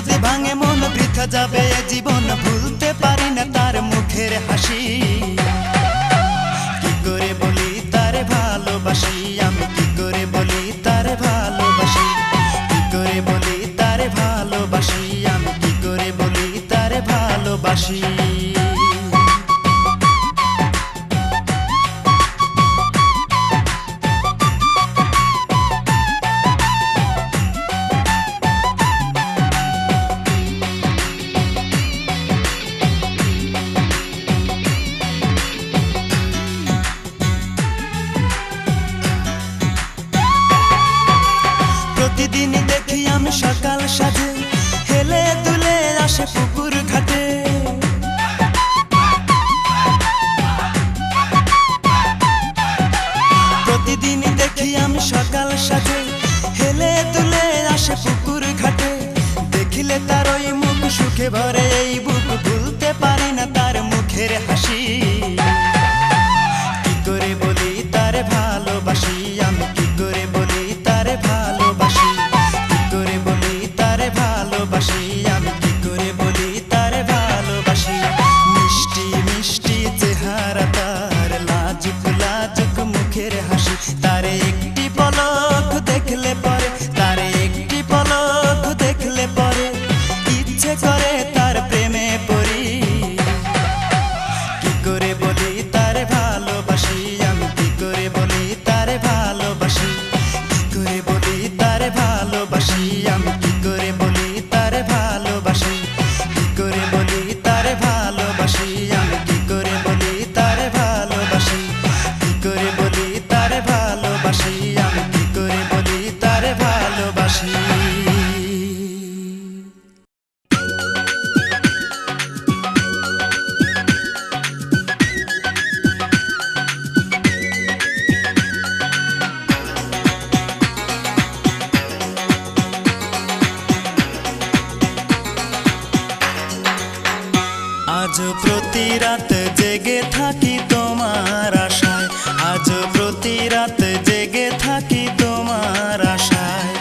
যদি ভাঙে মন বৃথা যাবে জীবন, ভুলতে পারি না তার মুখের হাসি। কি করে বলি তারে ভালোবাসি, আমি কি করে বলি তারে ভালোবাসি, কি করে বলি তারে ভালোবাসি, আমি কি করে বলি তারে ভালোবাসি। প্রতিদিনই দেখি আমি সকাল সাজে হেলে দুলে আসে পুকুর ঘাটে। প্রতিদিনই দেখি আমি সকাল সাজে হেলে দুলে আসে পুকুর ঘাটে। দেখিলে তার ওই মুখ সুখে ভরে এই বুক, ভুলতে পারি না তার মুখের হাসি। কি করে বলি তারে ভালোবাসি, আমি কি করে বলি তারে ভালোবাসি, কি করে বলি তারে ভালোবাসি, আমি কি করে বলি তারে ভালোবাসি। মিষ্টি মিষ্টি চেহারা তার, লাজুক লাজুক মুখের হাসি। তারে একটি পলক দেখলে পরে, তারে একটি পলক দেখলে পরে ইচ্ছে করে তার প্রেমে পড়ি। কি করে বলি তারে ভালোবাসি, আমি কি করে বলি তারে ভালোবাসি, কি করে বলি তারে ভালোবাসি, আমি কি করে বলি তারে ভালোবাসি, কি করে বলি তারে ভালোবাসি, আমি কি করে বলি তারে ভালোবাসি, কি করে বলি তারে ভালোবাসি, আমি কি করে বলি তারে ভালোবাসি। আজ প্রতি রাত জেগে থাকি তোমার আশায়, আজ প্রতি রাত জেগে থাকি তোমার আশায়।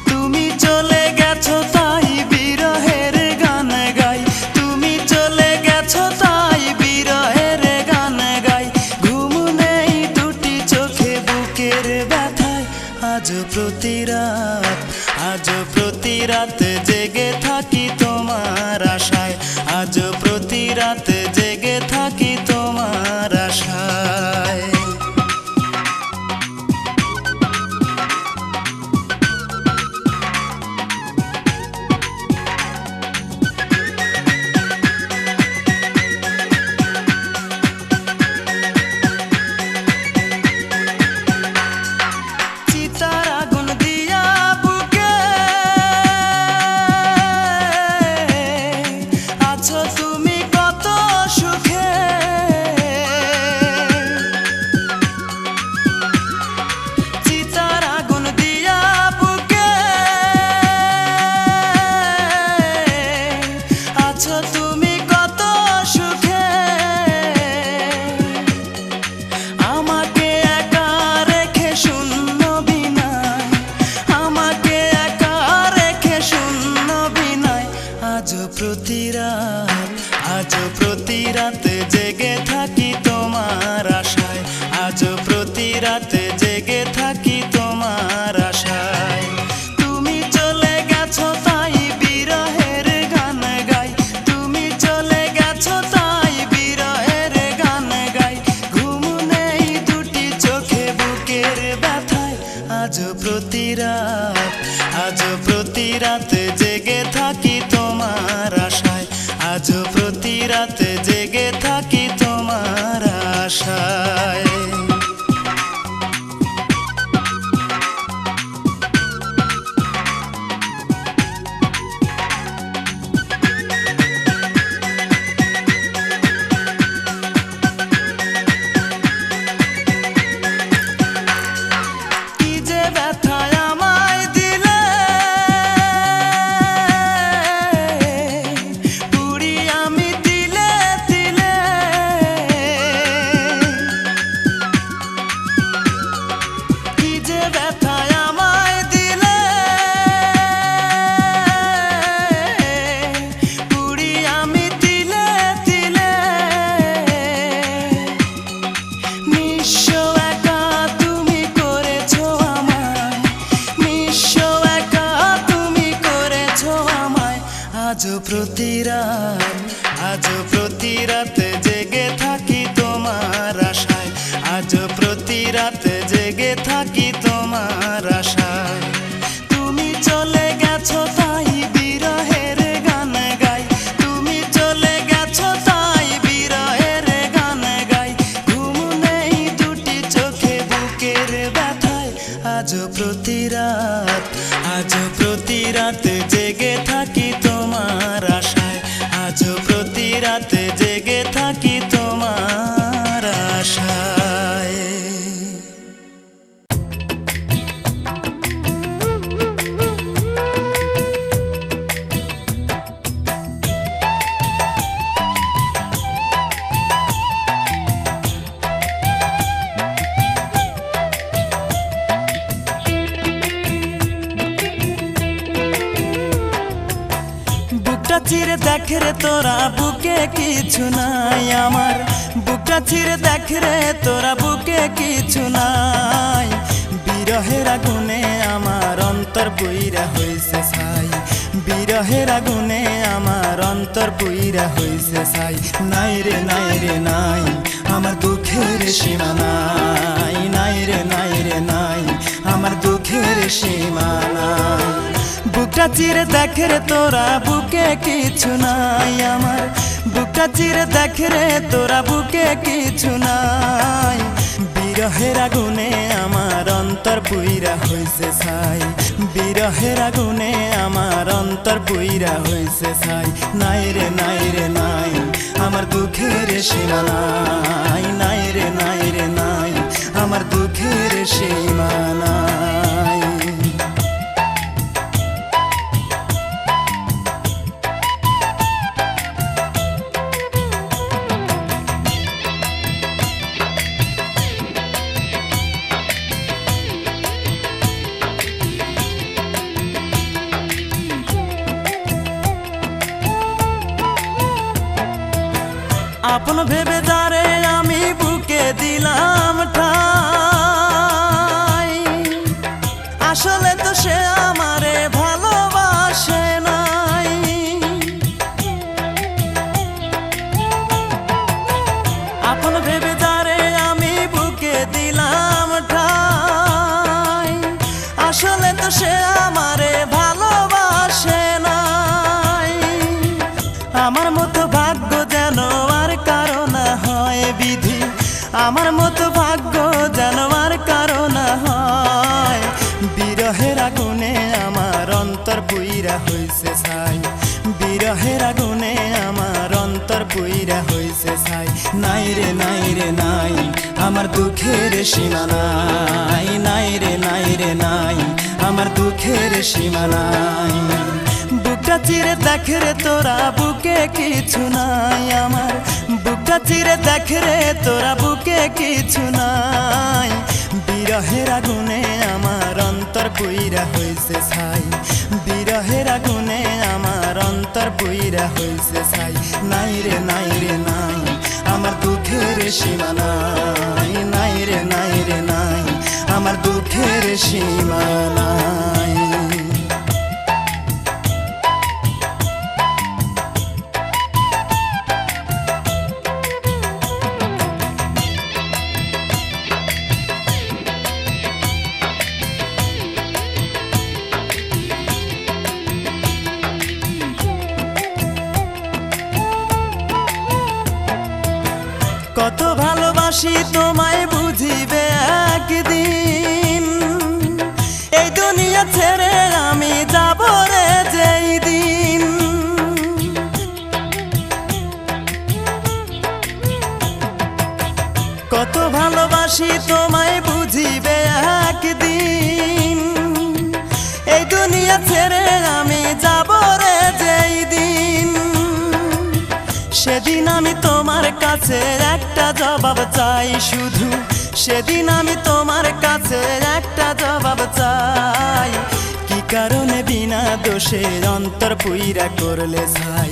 তুমি চলে গেছো তাই বিরহের গান গাই, তুমি চলে গেছো তাই বিরহের গান গাই। ঘুম নেই দুটি চোখে বুকের ব্যথায়, আজ প্রতি রাত, আজ প্রতি রাত জেগে থাকি তোমার আশায়, আজ প্রতি রাত জেগে থাকি তোমার আশায়। চিতার আগুন দিয়া বুকে আছো তুমি কত সুখে। চিতার আগুন দিয়া বুকে আছো তুমি কত সুখে। আমাকে একা রেখে শূন্য বিনায়, আমাকে একা রেখে শূন্য বিনায়। আজ প্রতি রাত, আজ প্রতি রাত জেগে থাকি তোমার আশায়, আজ প্রতি রাত জেগে থাকি তোমার আশায়। তুমি চলে গেছো তাই বিরহের গান গাই, তুমি চলে গেছো তাই বিরহের গান গাই। ঘুম নেই দুটি চোখে বুকের ব্যথায়, আজ প্রতি রাত, আজ প্রতি রাত জেগে থাকি তোমার আশায়, আজ প্রতি রাত জেগে থাকি তোমার আশায়। কি যে ব্যথায় আমায় দিলে, দেখ রে তোরা বুকে কিছু নাই আমার, বুকটা চিরে দেখ রে তোরা বুকে কিছু নাই। বিরহের আগুনে আমার অন্তর পুইরা হইছে ছাই, বিরহের আগুনে আমার অন্তর পুইরা হইছে ছাই। নাই রে নাই রে নাই আমার দুঃখের সীমা নাই, নাই রে নাই রে নাই আমার দুঃখের সীমা নাই। বুকটা চিরে দেখ রে তোরা বুকে কিছু নাই আমার, বুকটা চিরে দেখ রে তোরা বুকে কিছু নাই। বিরহের আগুনে আমার অন্তর পুইরা হইছে ছাই, বিরহের আগুনে আমার অন্তর পুইরা হইছে ছাই। নাই রে নাই রে নাই আমার দুঃখের সীমা নাই, নাই রে নাই রে নাই আমার দুঃখের সীমা নাই। আপন ভেবে যারে আমি বুকে দিলাম ঠাই, আসলে তো সে আমারে ভালোবাসে নাই। আপন ভেবে যারে আমি বুকে দিলাম ঠাই, আসলে তো সে আমারে ভালোবাসে নাই। আমার মতো ভাগ্য যেন আর কারো না হয় বিধি, আমার মতো ভাগ্য যেন আর কারো না হয়। বিরহের আগুনে আমার অন্তর পুইরা হইছে ছাই, বিরহের আগুনে আমার অন্তর পুইরা হইছে ছাই। নাই রে নাই রে নাই আমার দুঃখের সীমা নাই, নাই রে নাই রে নাই আমার দুঃখের সীমা নাই। বুকটা চিরে দেখ রে তোরা বুকে কিছু নাই আমার, বুকটা চিরে দেখ রে তোরা বুকে কিছু নাই। বিরহের আগুনে আমার অন্তর পুইরা হইছে ছাই, বিরহের আগুনে আমার অন্তর পুইরা হইছে ছাই। নাই রে নাই রে নাই আমার দুঃখের সীমা নাই, নাই রে নাই রে নাই আমার দুঃখের সীমা নাই। কত ভালোবাসি তোমায় বুঝিবে একদিন, এই দুনিয়া ছেড়ে আমি যাব রে যেই দিন। কত ভালোবাসি তোমায় বুঝিবে একদিন, এই দুনিয়া ছেড়ে আমি যাব রে যেই দিন। সেদিন আমি তোমার কাছে একটা জবাব চাই শুধু, সেদিন আমি তোমার কাছে একটা জবাব চাই। কি কারণে বিনা দোষে অন্তর পুইরা করলে ছাই,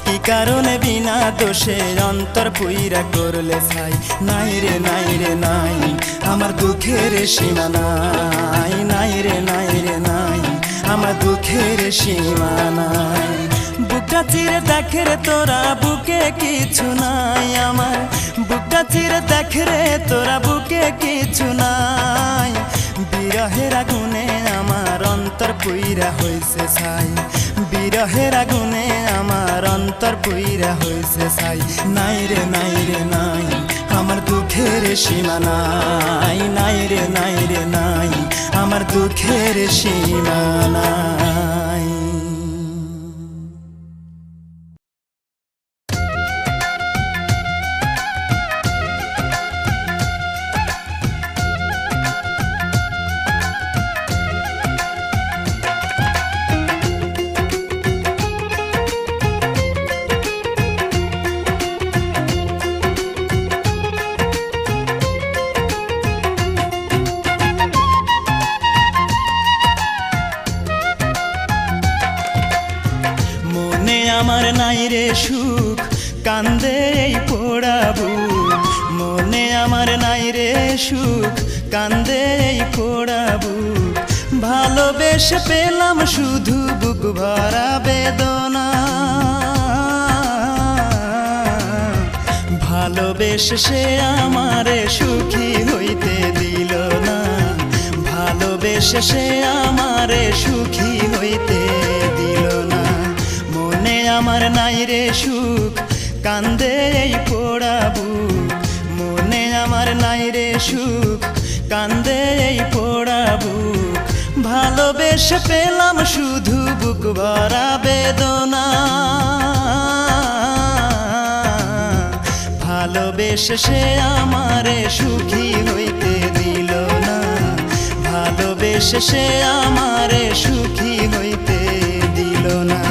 কি কারণে বিনা দোষে অন্তর পুইরা করলে ছাই। নাই রে নাই রে নাই আমার দুঃখের সীমা নাই, নাই রে নাই রে নাই আমার দুঃখের সীমা নাই। বুকটা চিরে দেখ রে তোরা বুকে কিছু নাই আমার, বুকটা চিরে দেখ রে তোরা বুকে কিছু নাই। বিরহের আগুনে আমার অন্তর পুইরা হইছে ছাই, বিরহের আগুনে আমার অন্তর পুইরা হইছে ছাই। নাই রে নাই রে নাই আমার দুঃখের সীমা নাই, নাই রে নাই রে নাই আমার দুঃখের সীমা নাই। সুখ কান্দে এই পোড়া বুক ভালোবেসে পেলাম শুধু বুক ভরা বেদনা ভালোবেসে সে আমারে সুখী হইতে দিল না ভালোবেসে সে আমারে সুখী হইতে দিল না মনে আমার নাই রে সুখ কান্দে এই পোড়া বুক মনে আমার নাই রে সুখ কান্দে এই পোড়া বুক ভালোবেসে পেলাম শুধু বুক ভরা বেদনা ভালোবেসে সে আমারে সুখী হইতে দিল না ভালোবেসে সে আমারে সুখী হইতে দিল না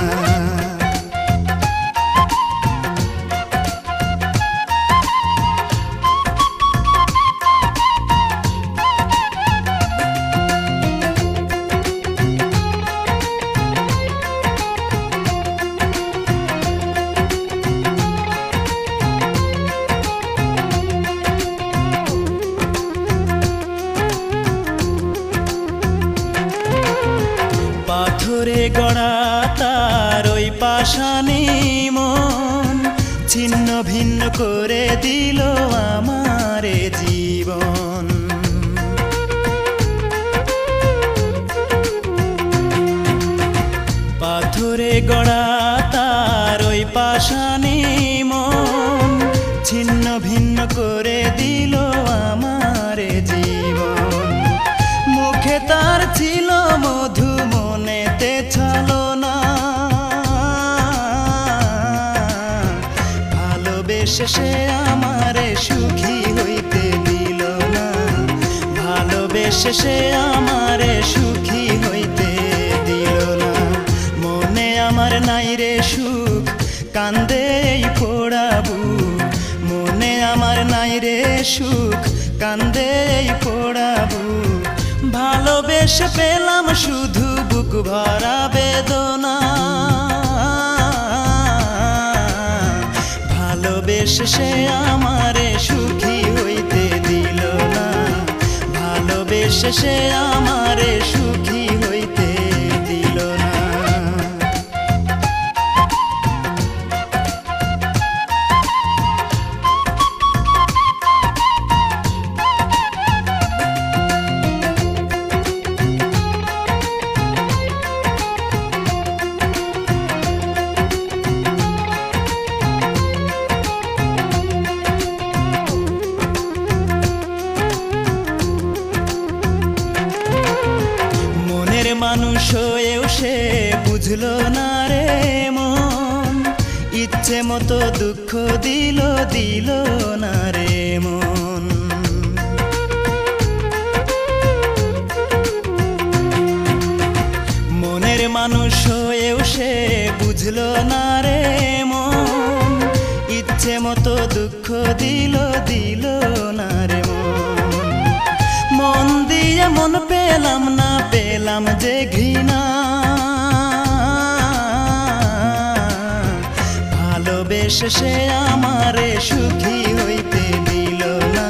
পাথরে গড়া তার ওই পাষাণী মন ছিন্ন ভিন্ন করে দিল আমারে জীবন পাথরে গড়া তার ওই পাষাণী মন ছিন্ন ভিন্ন করে দিল আমারে জীবন মুখে তার ছিল মধু মনেতে ছলনা ভালোবেসে সে আমারে সুখী হইতে দিল না ভালোবেসে সে আমারে সুখী হইতে দিল না মনে আমার নাই রে সুখ কান্দে এই পোড়া বুক মনে আমার নাই রে সুখ কান্দে এই পোড়া বুক ভালোবেসে পেলাম শুধু বুক ভরা বেদনা ভালোবেসে সে আমারে সুখী হইতে দিল না ভালোবেসে সে আমারে সুখী হইতে দিল না মানুষ হয়েও সে বুঝলো না রে মন ইচ্ছে মতো দুঃখ দিল দিল না রে মন মনের মানুষ হয়েও সে বুঝলো না রে মন ইচ্ছে মতো দুঃখ দিল দিল না রে মন মন দিয়ে মন পেলাম না পেলাম যে ঘৃণা ভালোবেসে সে আমারে সুখী হইতে দিল না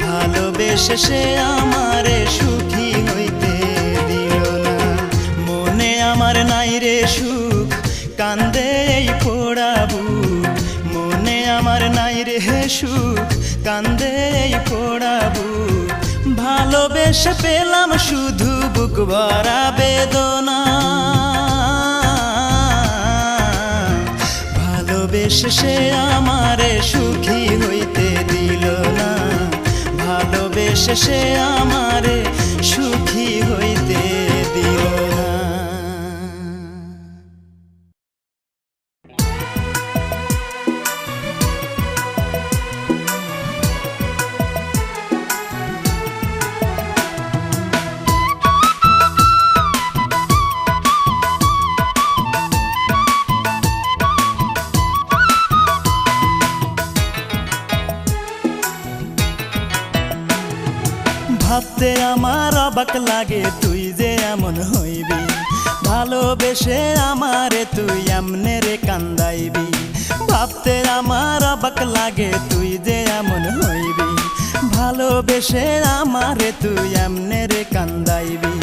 ভালোবেসে সে আমারে সুখী হইতে দিল না মনে আমার নাই রে সুখ কান্দে এই পোড়া বুক মনে আমার নাই রে সুখ কান্দে এই পোড়া বুক ভালোবেসে পেলাম শুধু বুক ভরা বেদনা ভালোবেসে সে আমারে সুখী হইতে দিল না ভালোবেসে সে আমারে সুখী হইতে দিল না ভাবতে আমার অবাক লাগে তুই যে এমন হইবি ভালোবেসে আমারে তুই এমনে রে কান্দাইবি ভাবতে আমার অবাক লাগে তুই যে এমন হইবি ভালোবেসে আমারে তুই এমনে রে কান্দাইবি,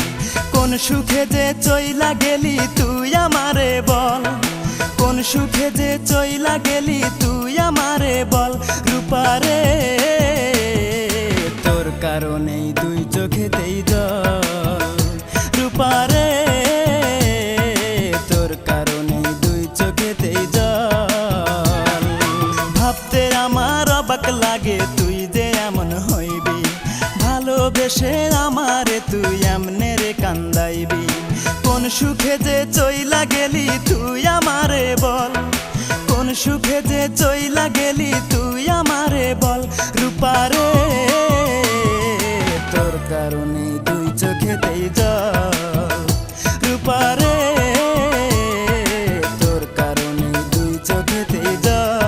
কোন সুখে যে চইলা গেলি তুই আমারে বল, কোন সুখে যে চইলা গেলি তুই আমারে বল। রূপারে তোর কারণেই দুই চোখেতেই জল, রূপারে তোর কারণেই দুই চোখেতেই জল। ভাবতে আমার অবাক লাগে তুই যে এমন হইবি, ভালোবেসে আমারে তুই এমনে রে কান্দাইবি, কোন সুখে যে চইলা গেলি তুই আমারে বল, কোন সুখে যে চইলা গেলি তুই আমারে বল। রূপারে তোর কারণে দুই চোখেতেই জল, রূপারে তোর কারণে দুই চোখেতেই জল।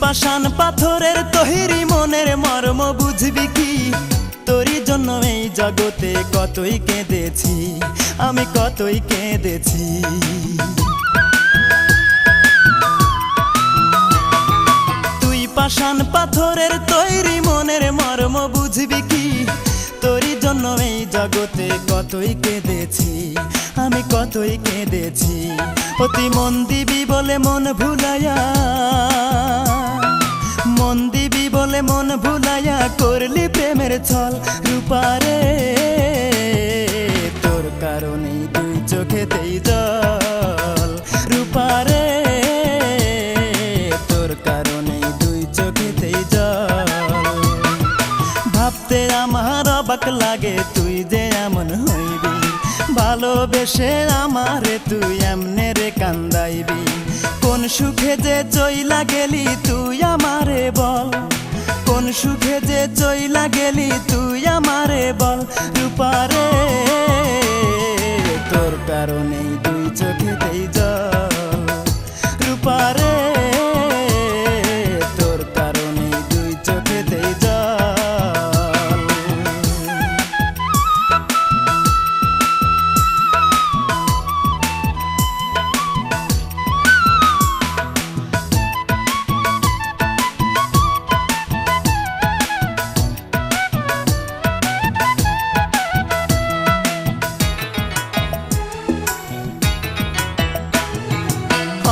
পাষাণ পাথরের তৈরি মনের মর্ম বুঝবি কি, তোরই জন্য এই জগতে কতই কেঁদেছি, আমি কতই কেঁদেছি। তুই পাষাণ পাথরের তৈরি মনের মর্ম বুঝবি কি, তোরই জন্য এই জগতে কতই কেঁদেছি, আমি কতই কেঁদেছি। অতি মন দিবি বলে মন ভুলাইয়া, মন দিবি বলে মন ভুলাইয়া করলি প্রেমের ছল। রূপারে তোর কারণেই দুই চোখেতেই জল, রূপারে তোর কারণেই দুই চোখেতেই জল। ভাবতে আমার অবাক লাগে তুই যে এমন হইবি, ভালোবেসে আমারে তুই এমনে রে কান্দাইবি, কোন সুখে যে চইলা গেলি তুই আমারে বল, কোন সুখে যে চইলা গেলি তুই আমারে বল। রূপারে তোর কারণেই দুই চোখেতেই জল, রূপারে তোর কারণেই দুই চোখেতেই জল।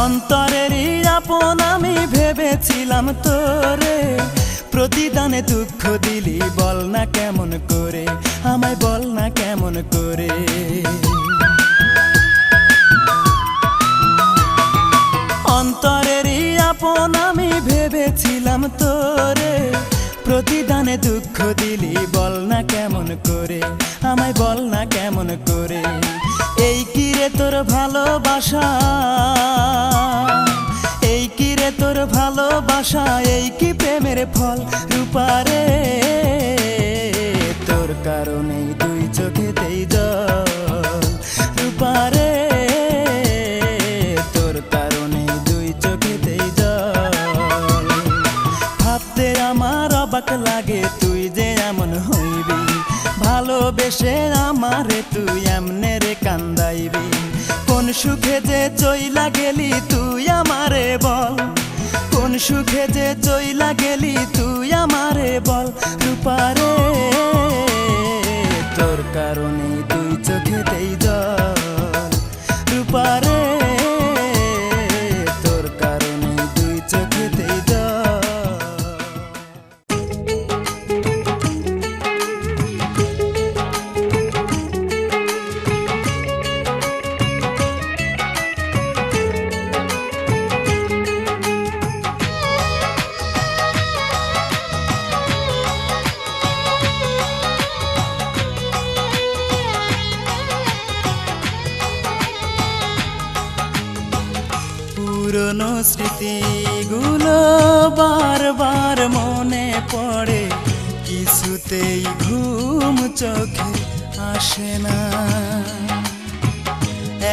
অন্তরেরই আপন আমি ভেবেছিলাম তোরে, প্রতিদানে দুঃখ দিলি বল না কেমন করে, আমায় বল না কেমন করে। অন্তরেরই আপন আমি ভেবেছিলাম তোরে, প্রতিদানে দুঃখ দিলি বল না কেমন করে, আমায় বল না কেমন করে। এই কি রে তোর ভালোবাসা, এই কি রে তোর ভালোবাসা, এই কি প্রেমের ফল। রূপারে তোর কারণেই দুই চোখেতেই জল, রূপারে তোর কারণেই দুই চোখেতেই জল। ভাবতে আমার অবাক লাগে তুই যে এমন হইবি, ভালোবেসে আমারে তুই এমনে রে কান্দাইবি, কোন সুখে যে চইলা গেলি তুই আমারে বল, কোন সুখে যে চইলা গেলি তুই আমারে বল। রূপারে তোর কারণেই দুই চোখেতেই জল, রূপারে তোর কারণেই দুই চোখেতেই জল। পুরনো স্মৃতিগুলো বারবার মনে পড়ে, কিছুতেই ঘুম চোখে আসে না।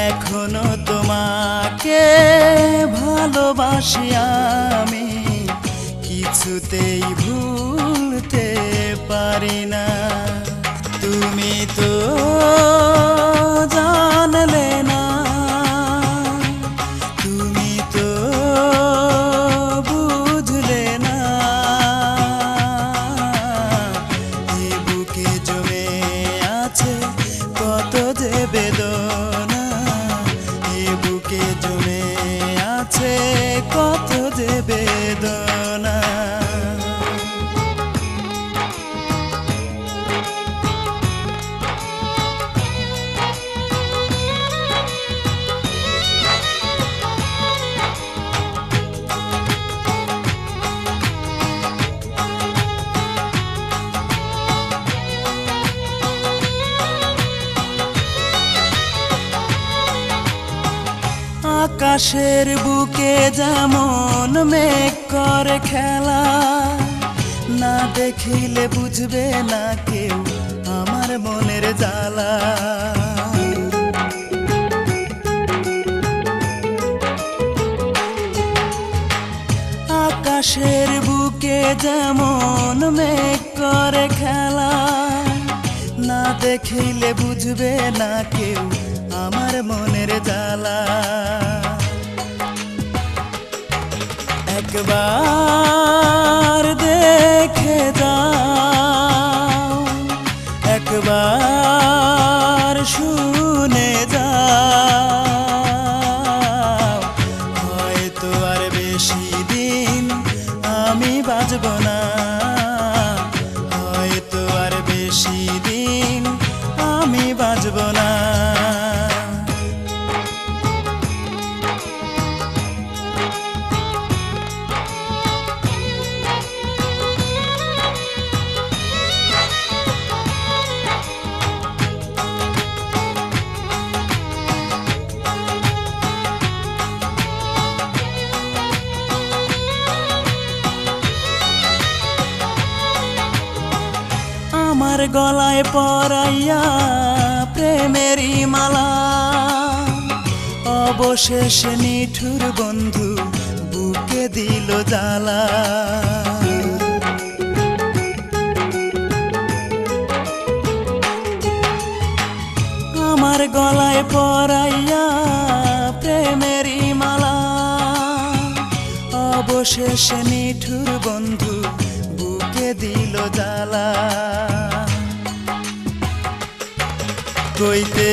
এখনো তোমাকে ভালোবাসি আমি, কিছুতেই ভুলতে পারি না। তুমি তো জানলে না, তুমি তো বুঝলে না, এ বুকে জমে আছে কত যে বেদনা, এ বুকে জমে আছে কত যে বেদনা। আকাশের বুকে যেমন মেঘ করে খেলা, না দেখিলে বুঝবে না কেউ আমার মনের জ্বালা। আকাশের বুকে যেমন মেঘ করে খেলা, না দেখিলে বুঝবে না কেউ আমার মনের জ্বালা। একবার দেখে যাও, একবার শুনে যাও, হয়তো আর বেশি দিন আমি বাঁচব না, হয়তো আর বেশি দিন আমি বাঁচব না। আমার গলায় পরাইয়া প্রেমেরই মালা, অবশেষে নিঠুর বন্ধু বুকে দিল জ্বালা। আমার গলায় পরাইয়া প্রেমেরই মালা, অবশেষে নিঠুর বন্ধু বুকে দিল জ্বালা। কইতে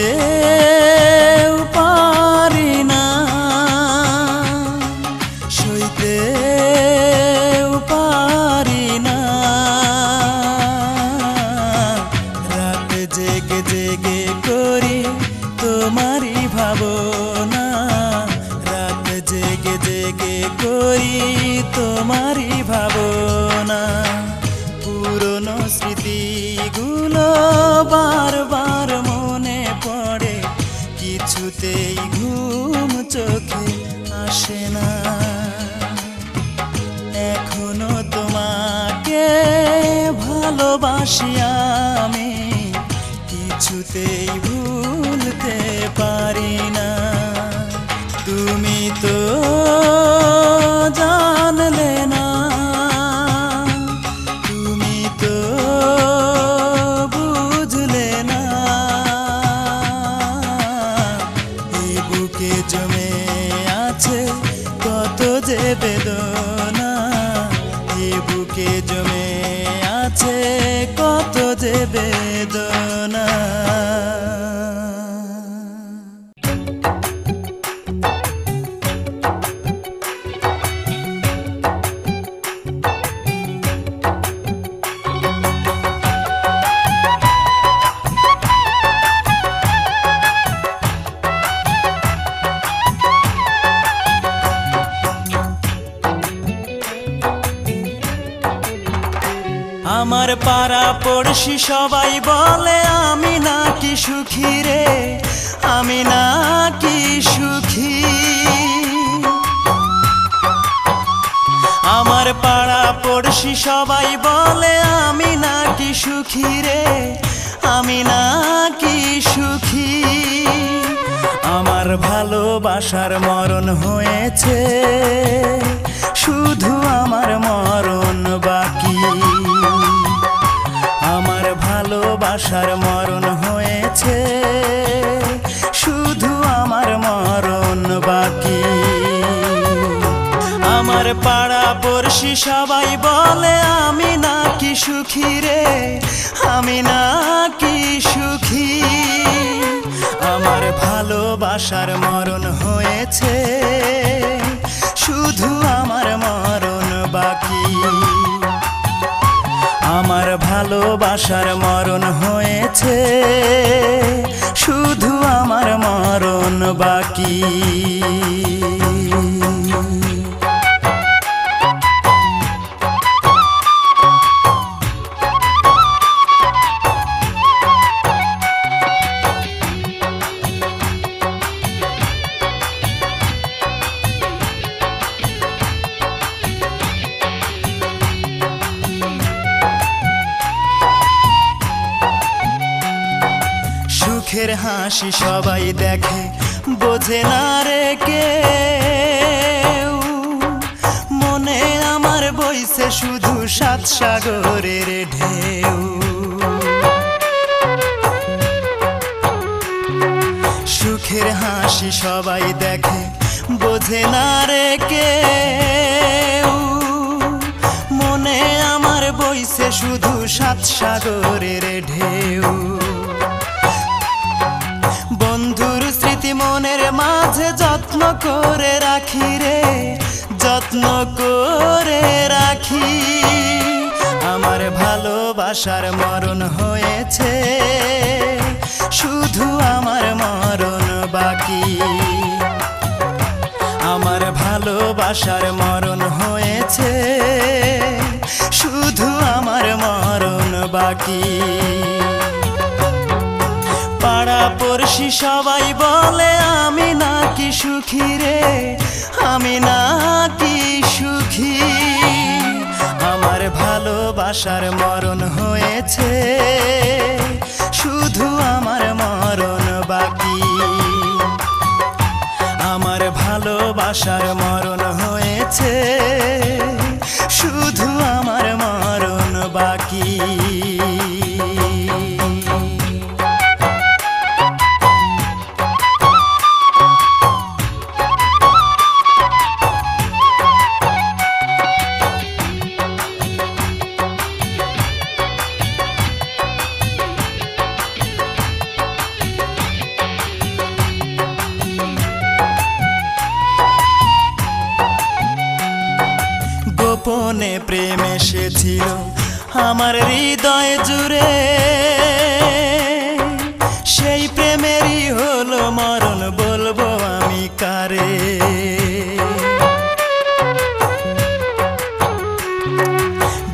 পারি না, সইতে পারি না, রাত জেগে জেগে করি তোমারই ভাবনা, রাত জেগে জেগে করি তোমারই ভাবনা। পুরনো স্মৃতিগুলো বারবার মনে পড়ে, কিছুতেই ঘুম চোখে আসে না। এখনো তোমাকে ভালোবাসি আমি, কিছুতেই ভুলতে পারি না। তুমি তো জানলে না, তুমি তো বুঝলে না, এই বুকে জমে আছে কত যে বেদনা, এই বুকে জমে আছে কত যে বেদনা। আমার পাড়া পড়শি সবাই বলে আমি নাকি সুখী রে, আমি নাকি সুখী। আমার পাড়া পড়শি সবাই বলে আমি নাকি সুখী রে, আমি নাকি সুখী। আমার আমার ভালোবাসার মরণ হয়েছে, শুধু আমার মরণ বাকি। আমার ভালোবাসার মরণ হয়েছে, শুধু আমার মরণ বাকি। আমার পাড়া পড়শি সবাই বলে আমি নাকি সুখী রে, আমি নাকি সুখী। আমার ভালোবাসার মরণ হয়েছে, শুধু আমার মরণ বাকি। আমার ভালোবাসার মরণ হয়েছে, শুধু আমার মরণ বাকি। সুখের হাসি সবাই দেখে, বোঝে না রে কেউ। মনে আমার বইছে শুধু সাত সাগরের ঢেউ। সুখের হাসি সবাই দেখে, বোঝে না রে কেউ। মনে আমার বইছে শুধু সাত সাগরের ঢেউ। বন্ধুর স্মৃতি মনের মাঝে যত্ন করে রাখি রে, যত্ন করে রাখি। আমার ভালোবাসার মরণ হয়েছে, শুধু আমার মরণ বাকি। আমার ভালোবাসার মরণ হয়েছে, শুধু আমার মরণ বাকি। পাড়া পড়শি সবাই বলে আমি নাকি সুখী রে, আমি নাকি সুখী। আমার ভালোবাসার মরণ হয়েছে, শুধু আমার মরণ বাকি। আমার ভালোবাসার মরণ হয়েছে, শুধু আমার মরণ বাকি। গোপনে প্রেম এসেছিল আমার হৃদয় জুড়ে, সেই প্রেমেরই হলো মরণ, বলবো আমি কারে।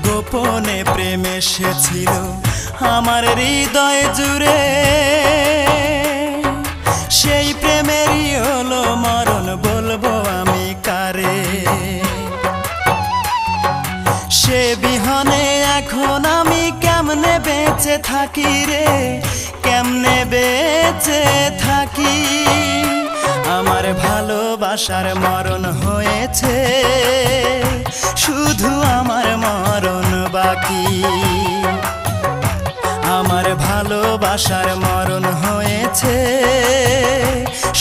গোপনে প্রেম এসেছিল আমার হৃদয় জুড়ে, সেই প্রেমেরই হলো মরণ, বলবো আমি কারে। সে বিহনে এখন আমি কেমনে বেঁচে থাকি রে, কেমনে বেঁচে থাকি। আমার ভালোবাসার মরণ হয়েছে, শুধু আমার মরণ বাকি। আমার ভালোবাসার মরণ হয়েছে,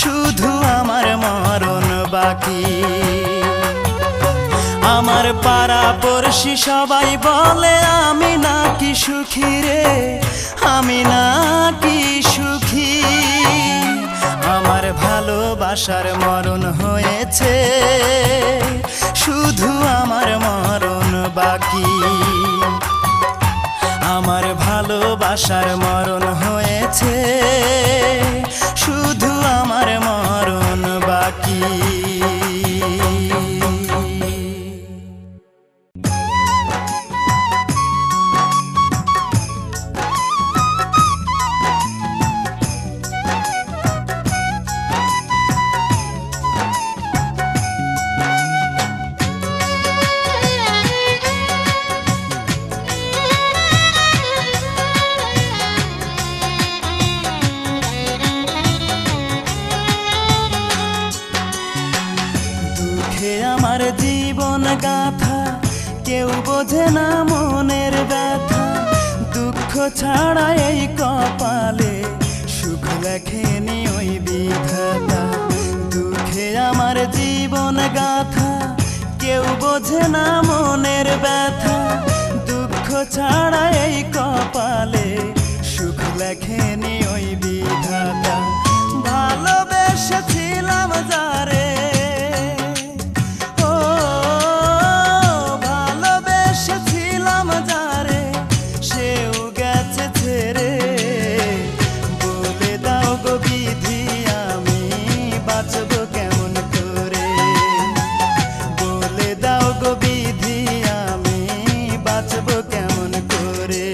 শুধু আমার মরণ বাকি। আমার পাড়া পড়শি সবাই বলে আমি নাকি সুখী রে, আমি নাকি সুখী। আমার ভালোবাসার মরণ হয়েছে, শুধু আমার মরণ বাকি। আমার ভালোবাসার মরণ হয়েছে, শুধু আমার মরণ বাকি। জীবন গাথা, কেউ বোঝে না মনের ব্যথা। দুঃখ ছাড়া এই কপালে সুখ লেখেনি ওই বিধাতা। দুঃখে আমার জীবন গাথা, কেউ বোঝে না মনের ব্যথা। দুঃখ ছাড়া এই কপালে সুখ লেখেনি ওই বিধাতা। ভালোবেসেছিলাম যারে, ও ভালোবেসেছিলাম যারে, সেও গেছে ছেড়ে। বলে দাও গো বিধি আমি বাঁচব কেমন করে। বলে দাও গো বিধি আমি বাঁচব কেমন করে।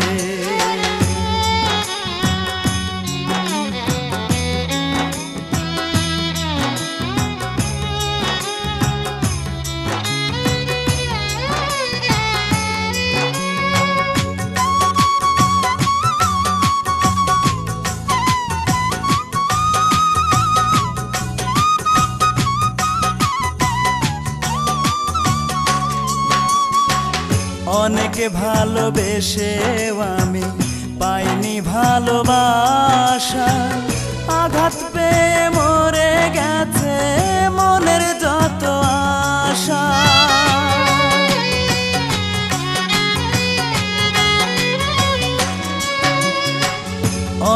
অনেকে ভালোবেসেও আমি পাইনি ভালোবাসা। আঘাত পেয়ে মরে গেছে মনের যত আশা।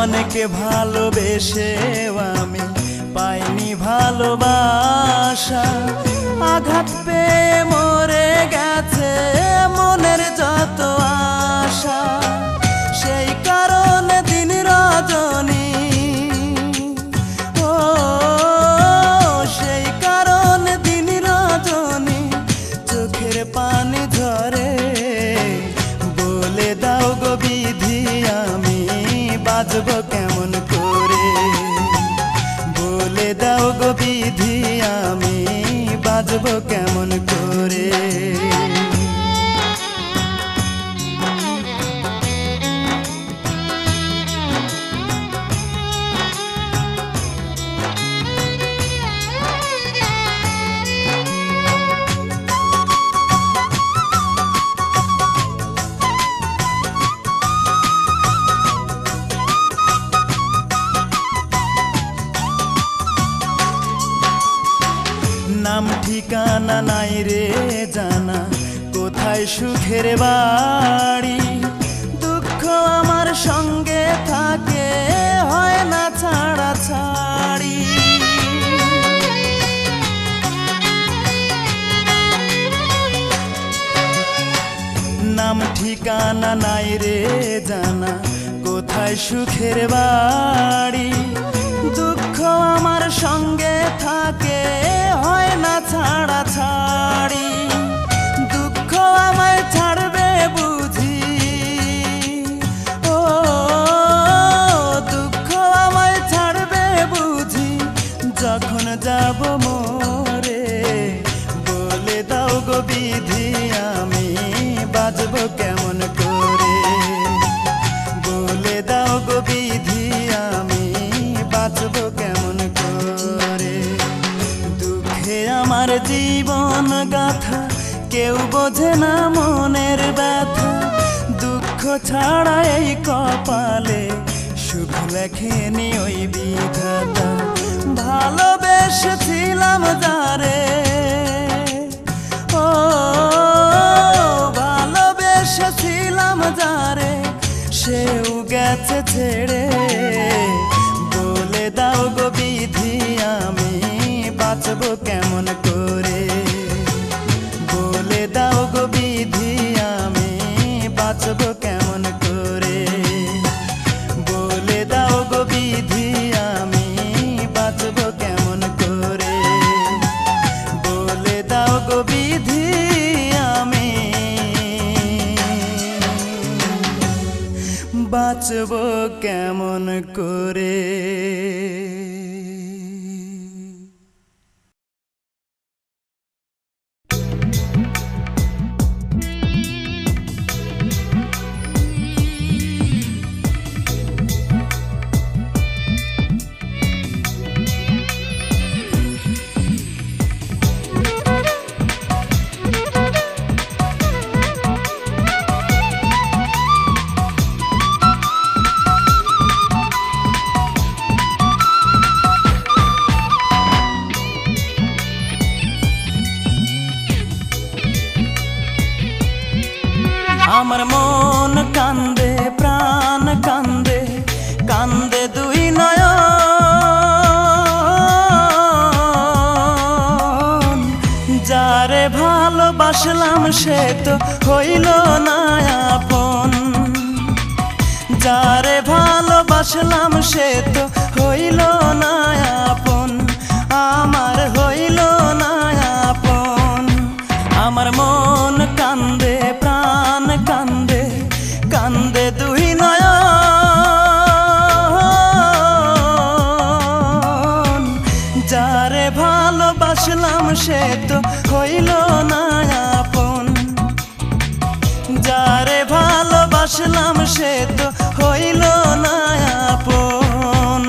অনেকে ভালোবেসেও আমি পাইনি ভালোবাসা। আঘাত পেয়ে মরে গেছে মনের যত আশা। সেই কারণে দিন রজনী, ও সেই কারণে দিন রজনী চোখের পানি ঝরে। বলে দাও গো বিধি আমি বাঁচব কেমন করে। বলে দাও গো বিধি আমি বাঁচব কেমন করে। নাম ঠিকানা নাই রে জানা, কোথায় সুখের বাড়ি। দুঃখ আমার সঙ্গে থাকে, হয় না ছাড়া ছাড়ি। নাম ঠিকানা নাই রে জানা, কোথায় সুখের বাড়ি। দুঃখ আমার সঙ্গে থাকে, হয় না ছাড়া ছাড়ি। দুঃখ আমায় ছাড়বে বুঝি, ও দুঃখ আমায় ছাড়বে বুঝি যখন যাব মোরে। বলে দাও গো বিধি আমি বাঁচব কেমন করে। বলে দাও গো বিধি আমি বাঁচব কেমন করে। দুঃখে আমার জীবন গাথা, কেউ বোঝে না মনের ব্যথা। দুঃখ ছাড়া এই কপালে সুখ লেখেনি ওই বিধাতা। ভালোবেসেছিলাম যারে, ও ভালোবেসেছিলাম যারে, সেও গেছে ছেড়ে। বলে দাও গো বিধি আমি বাঁচব কেমন করে। বলে দাও গো বিধি আমি বাঁচব কেমন করে। বলে দাও গো বিধি আমি বাঁচব কেমন করে। বলে দাও গো বিধি আমি বাঁচব কেমন করে। আমার মন কান্দে প্রাণ কান্দে কান্দে দুই নয়ন যারে ভালোবাসলাম সে তো হইল না আপন যারে ভালোবাসলাম সে তো হইল না আপন আমার হইল না আপন আমার মন কান্দে প্রাণ কান্দে কান্দে দুই নয়ন যারে ভালোবাসলাম সে তো হইল না আপন যারে ভালোবাসলাম সে তো হইল না আপন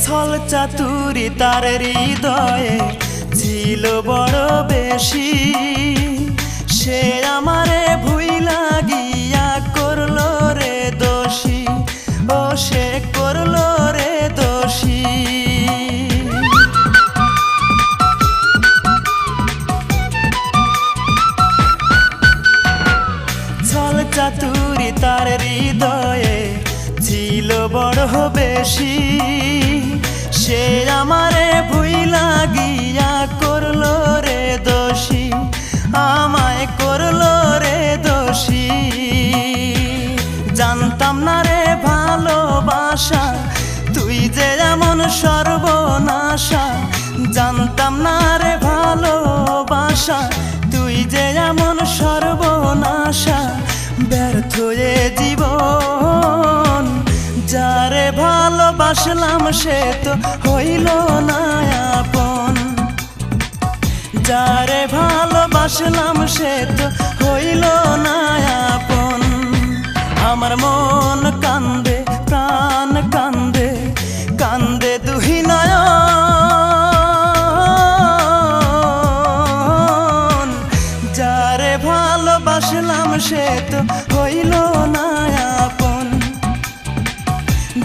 ছল চাতুরি তার হৃদয়ে ছিল বড় বেশি সে আমারে ভুইলা গিয়া করলো রে দোষী ও সে করলো রে দোষী ছল চাতুরি তার হৃদয়ে ছিল বড় বেশি সে আমারে ভুইলা গিয়া করলো রে দোষী আমায় করলো রে দোষী জানতাম না রে ভালোবাসা তুই যে এমন সর্বনাশা জানতাম না রে ভালোবাসা তুই যে এমন সর্বনাশা ব্যর্থ এ জীবন যারে ভালোবাসলাম সে তো হইল না আপন যারে ভালোবাসলাম সে তো হইল না আপন আমার মন কান্দে প্রাণ কান্দে কান্দে দুই নয়ন যারে ভালোবাসলাম সে তো হইল না আপন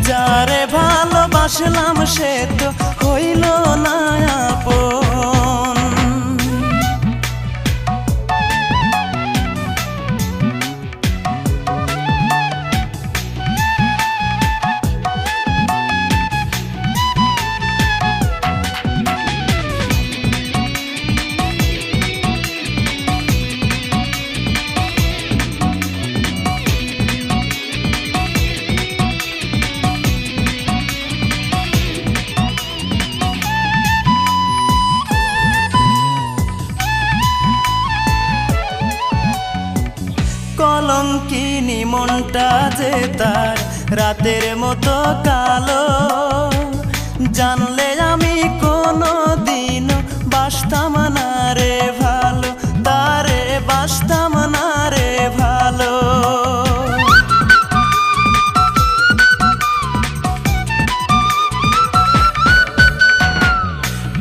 যারে ভালোবাসলাম সে তো হইল না আপন কলঙ্কিনী মনটা যে তার রাতের মতো কালো জানলে আমি কোনো দিন বাসতাম না রে ভালো তারে বাসতাম না রে ভালো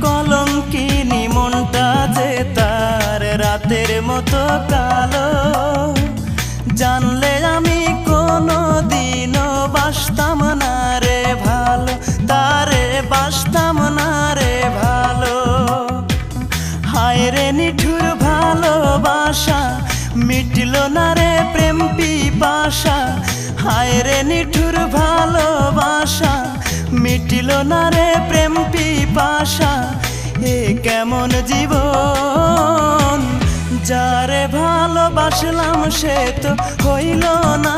কলঙ্কিনী মনটা যে তার রাতের মতো কালো জানলে আমি কোনো দিনও বাসতাম না রে ভালো তারে বাসতাম না রে ভালো হায় রে নিঠুর ভালোবাসা মিটল না রে প্রেম পিপাসা হায় রে নিঠুর ভালোবাসা মিটল না রে প্রেম পিপাসা এ কেমন জীবন যারে ভালোবাসলাম সে তো হইল না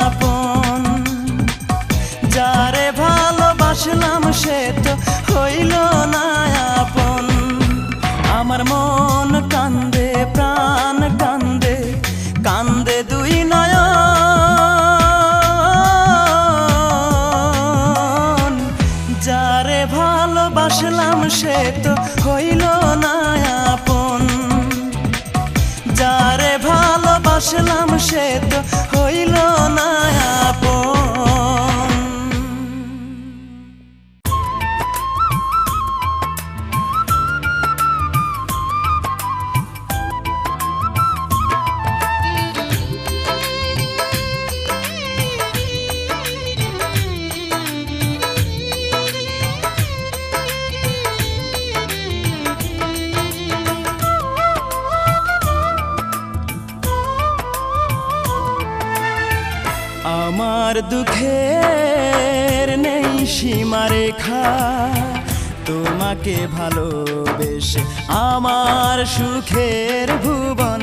আপন যারে ভালোবাসলাম সে তো হইল না আপন আমার মন কান্দে প্রাণ কান্দে কান্দে দুই নয়ন যারে ভালোবাসলাম সে তো হইল না আপন ভালোবাসলাম সে তো হইল না আপন। আমার দুঃখের নেই সীমারেখা, তোমাকে ভালোবেসে আমার সুখের ভুবন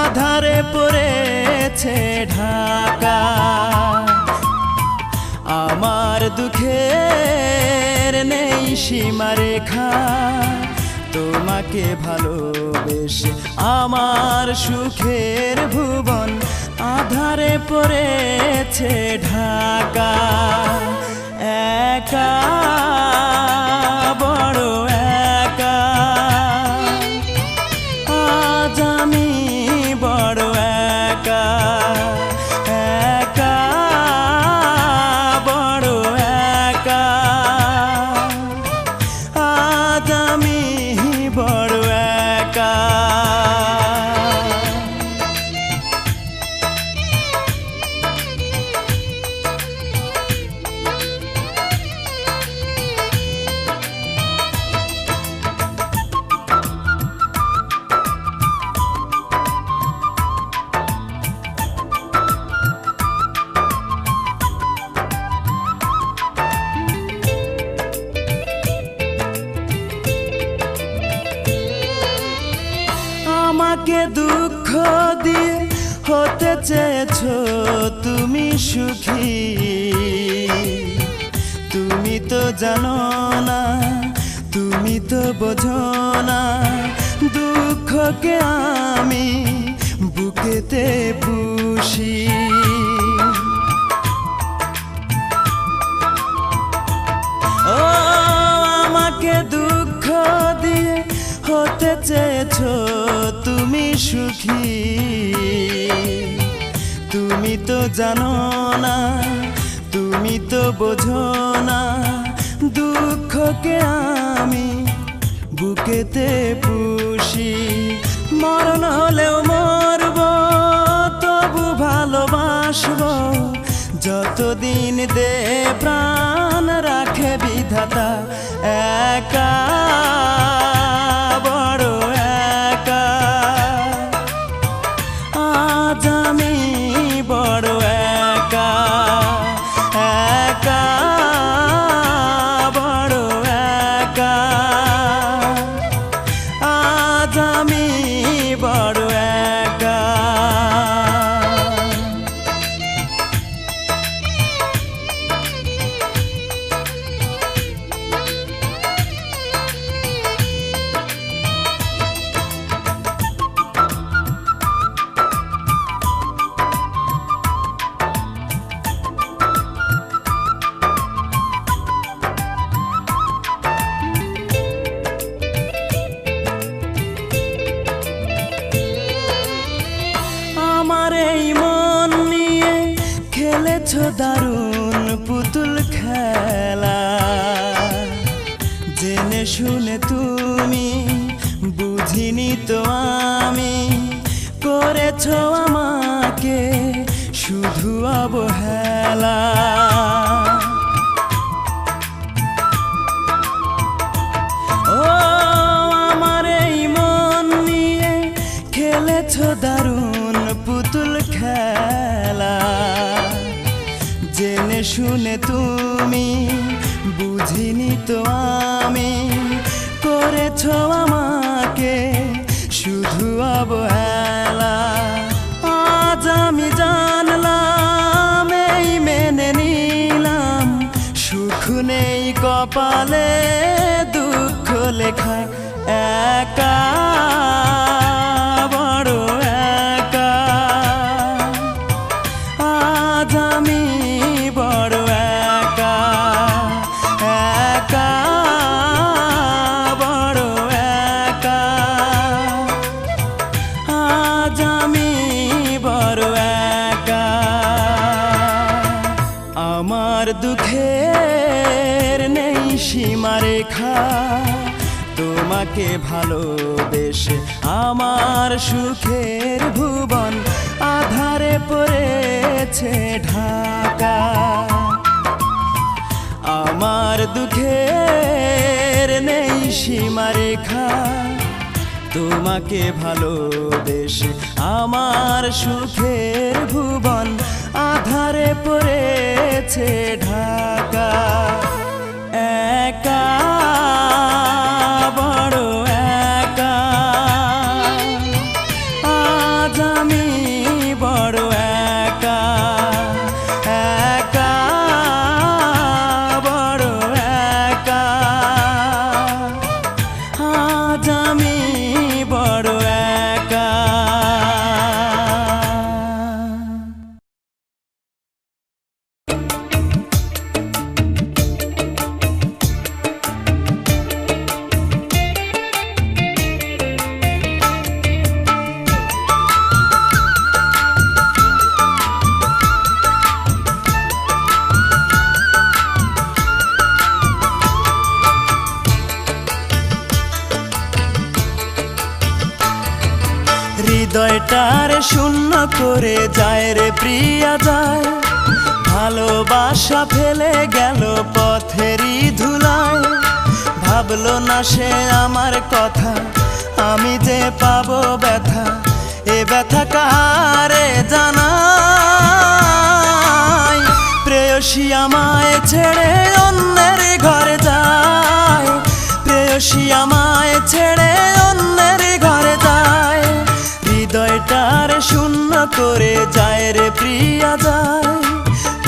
আধারে পড়েছে ঢাকা। আমার দুঃখের নেই সীমারেখা, তোমাকে ভালোবেসে আমার সুখের ভুবন আধারে পড়েছে ঢাকা। একা বড় একা, আজ আমি বড় একা। একা বড় একা, আজ আমি বড় একা। আমাকে দুঃখ দিয়ে হতে চেয়েছো তুমি সুখী, তুমি তো জানো না, তুমি তো বোঝো না, দুঃখকে আমি বুকেতে পুষি। ও আমাকে দুঃখ দিয়ে হতে চেয়েছো তুমি সুখী, তুমি তো জানো না, তুমি তো বোঝো না, দুঃখকে আমি বুকেতে পুষি। মরণ হলেও মরব, তবু ভালোবাসবো, যতদিন দে প্রাণ রাখে বিধাতা। একা বড় একা, আজ আমি বড় একা। একা বড় একা, আজ আমি বড় একা। আমার এই মন নিয়ে খেলেছো দারুণ পুতুল খেলা, জেনে শুনে তুমি বুঝিনি তো আমি, করেছো আমাকে শুধু অবহেলা। ও আমার এই মন নিয়ে খেলেছো দারুণ পুতুল খেলা, জেনে শুনে তুমি বুঝিনি তো আমি, করেছো আমাকে শুধু অবহেলা। আজ আমি জানলাম, এই মেনে নিলাম, সুখ নেই কপালে, দুঃখ লেখা। একা বড় একা, আজ আমি বড় একা। একা বড় একা, আজ আমি বড় সীমারেখা তোমাকে ভালোবেসে আমার সুখের ভুবন আধারে পড়েছে ঢাকা আমার দুঃখের নেই সীমারেখা তোমাকে ভালোবেসে আমার সুখের ভুবন আধারে পড়েছে ঢাকা একা বড় একা আজ আমি বড় একা একা বড় একা আজ আমি বড় একা হৃদয়টারে শূন্য করে যায় রে প্রিয়া যায় ভালোবাসা ফেলে গেল পথেরই ধুলায় ভাবলো না সে আমার কথা আমি যে পাবো ব্যথা এ ব্যথা কারে জানাই প্রেয়সী আমায় ছেড়ে অন্যের ঘরে যায় প্রেয়সী আমায় ছেড়ে অন্যের ঘরে যায় হৃদয়টার শূন্য করে যায় রে প্রিয়া যায়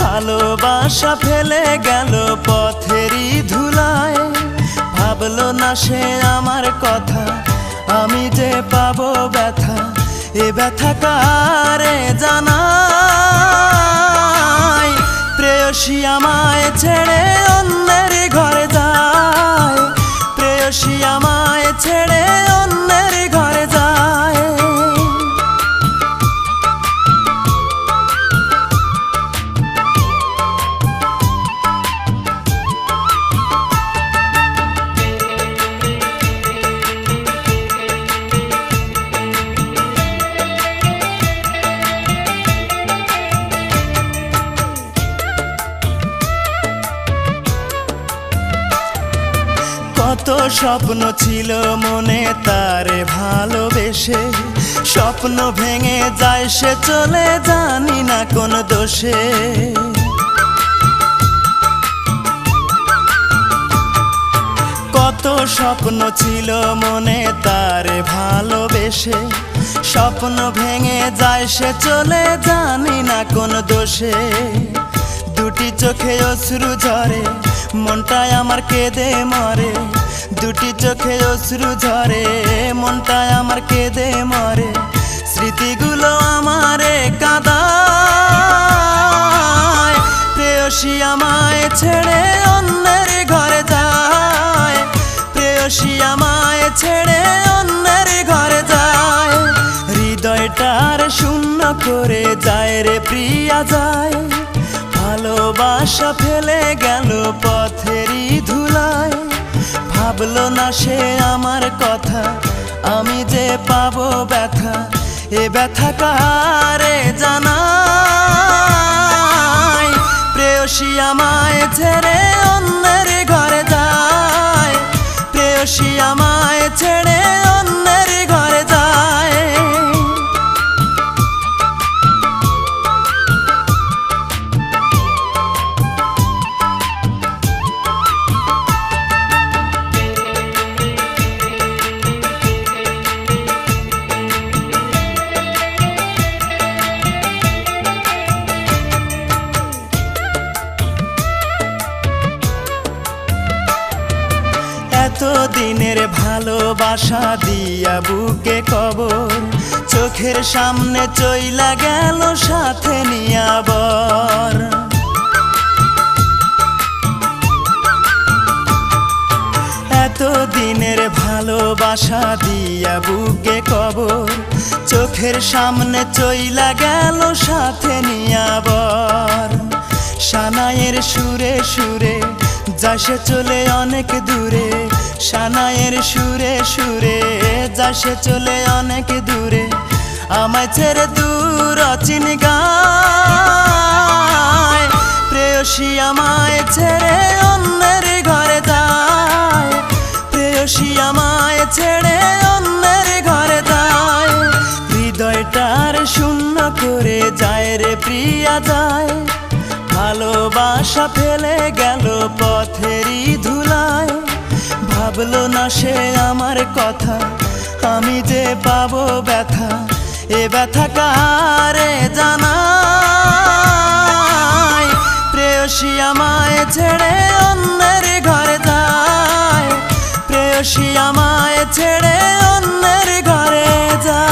ভালোবাসা ফেলে গেল পথেরই ধুলায় ভাবলো না সে আমার কথা আমি যে পাবো ব্যথা এ ব্যথা কারে জানাই প্রেয়সী আমায় ছেড়ে অন্যের ঘরে যায় প্রেয়সী আমায় ছেড়ে অন্যের ঘরে যায় কত স্বপ্ন ছিল মনে তারে ভালোবেসে স্বপ্ন ভেঙে যায় সে চলে জানি না কোন দোষে কত স্বপ্ন ছিল মনে তারে ভালোবেসে স্বপ্ন ভেঙে যায় সে চলে জানি না কোন দোষে দুটি চোখে অশ্রু ঝরে মনটায় আমার কেঁদে মরে দুটি চোখে অশ্রু ঝরে মনটায় আমার কেঁদে মরে স্মৃতিগুলো আমারে কাঁদায় প্রেয়সী আমায় ছেড়ে অন্যের ঘরে যায় প্রেয়সী আমায় ছেড়ে অন্যের ঘরে যায় হৃদয়টার শূন্য করে যায় রে প্রিয়া যায় ভালোবাসা ফেলে গেল পথেরই ধুলায় ভাবলো না সে আমার কথা আমি যে পাবো ব্যথা এ ব্যথা কারে জানাই প্রেয়সী আমায় ছেড়ে অন্যের ঘরে যায় প্রেয়সী আমায় ছেড়ে অন্যের ঘরে যায় এতদিনের ভালোবাসা দিয়া বুকে কবর চোখের সামনে চইলা গেল সাথে নিয়া বর এতদিনের ভালোবাসা দিয়া বুকে কবর চোখের সামনে চইলা গেল সাথে নিয়া বর সানাইয়ের সুরে সুরে যাসে চলে অনেক দূরে সানায়ের সুরে সুরে, যাসে চলে অনেক দূরে আমায় ছেড়ে দূর অচিন গায়। প্রেয়সী আমায় ছেড়ে অন্যের ঘরে যায়, প্রেয়সী আমায় ছেড়ে অন্যের ঘরে যায়। হৃদয়টার শূন্য করে যায় রে প্রিয়া যায়, ভালোবাসা ফেলে গেল পথেরই ধুলায়। ভাবলো না সে আমার কথা, আমি যে পাবো ব্যথা, এ ব্যথা কারে জানাই। প্রেয়সী আমায় ছেড়ে অন্যের ঘরে যায়, প্রেয়সী আমায় ছেড়ে অন্যের ঘরে যায়।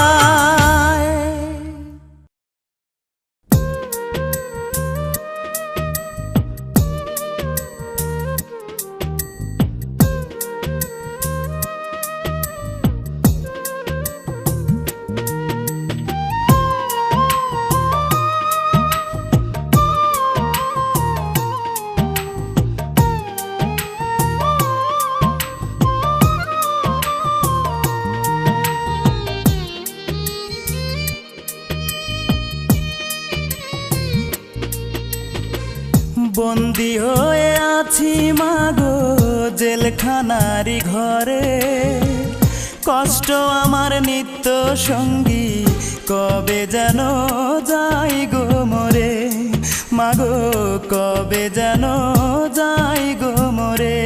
বন্দি হয়ে আছি মাগো জেলখানারি ঘরে, কষ্ট আমার নিত্য সঙ্গী, কবে যেন যাই গো মরে। মাগো কবে যেন যাই গো মরে।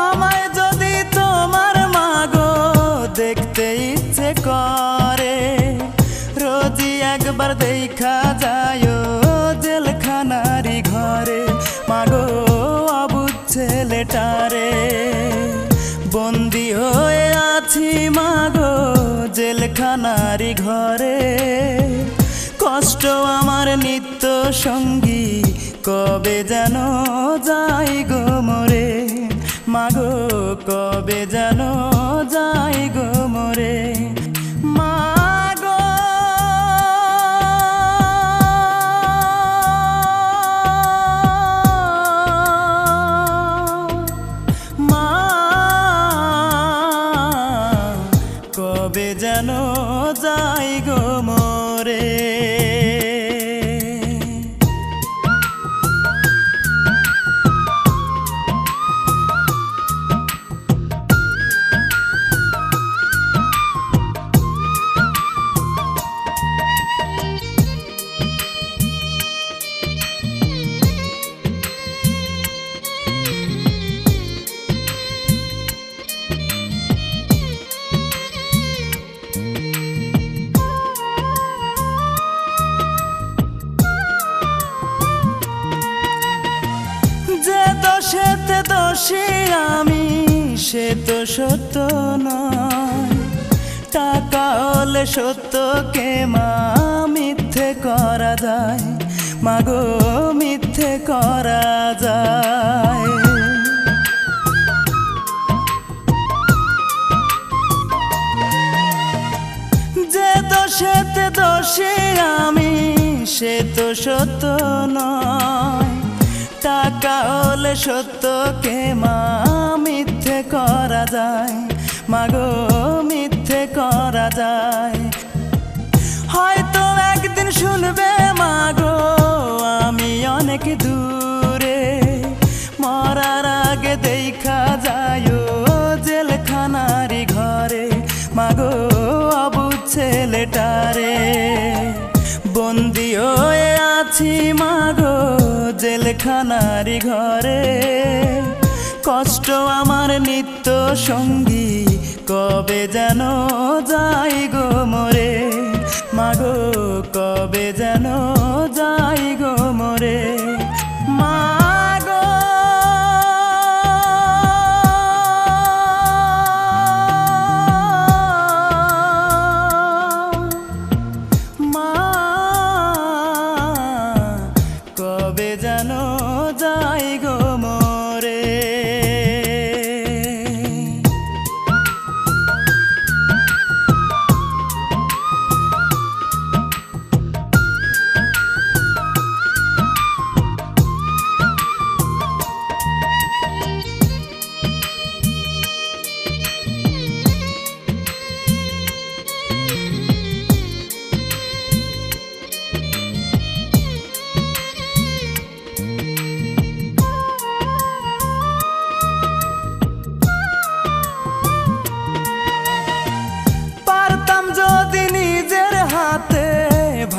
আমায় যদি তোমার মাগো দেখতে ইচ্ছে করে, রোজই একবার দেখা যায় জেলখানারি ঘরে। মাগো অবুঝ ছেলেটারে, বন্দি হয়ে আছি মাগো জেলখানারি ঘরে, কষ্ট আমার নিত্য সঙ্গী, কবে যেন যাই গো মরে। মাগো কবে যেন যাই গো মরে। কবে যেন যাই গো মরে। দোষেতে দোষী আমি, সে তো সত্য নয়। টাকা হলে সত্যকে মা মিথ্যে করা যায়, মাগো মিথ্যে করা যায়। যে দোষেতে দোষী আমি, সে তো সত্য নয়। টাকা হলে সত্যকে মা মিথ্যে করা যায়, মাগো মিথ্যে করা যায়। হয়তো একদিন শুনবে মাগো আমি অনেক দূরে, মরার আগে দেখা যায় জেলখানারি ঘরে। মাগো অবুঝ ছেলেটারে, বন্দি হয়ে আছি মাগো জেলখানারি ঘরে, কষ্ট আমার নিত্য সঙ্গী, কবে যেন যাই গো মরে। মাগো কবে যেন যাই গো মরে। মাগো কবে যেন যাই গো মরে।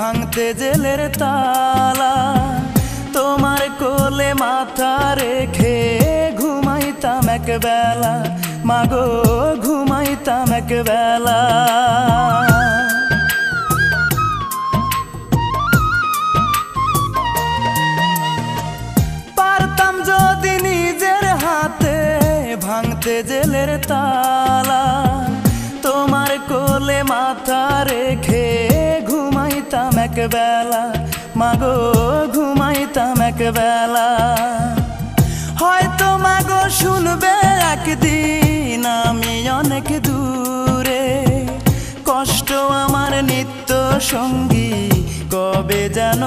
ভাঙতে জেলের তালা, তোমার কোলে মাথা রেখে ঘুমাইতাম একবেলা, মাগো ঘুমাইতাম একবেলা। পারতাম যদি নিজের হাতে ভাঙতে জেলের তালা, তোমার কোলে মাথা রেখে ঘুমাইতাম একবেলা, মাগো ঘুমাইতাম একবেলা। হয়তো মাগো শুনবে একদিন আমি অনেক দূরে, কষ্ট আমার নিত্য সঙ্গী কবে যেন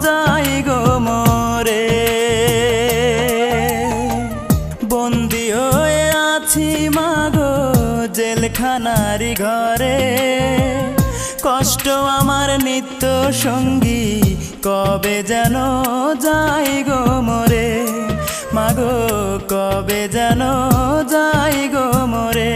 যাই গো মরে। বন্দি হয়ে আছি মাগো জেলখানারি ঘরে, কষ্ট আমার নিত্য সঙ্গী কবে যেন যাই গো মরে, মাগো কবে যেন যাই গো মরে।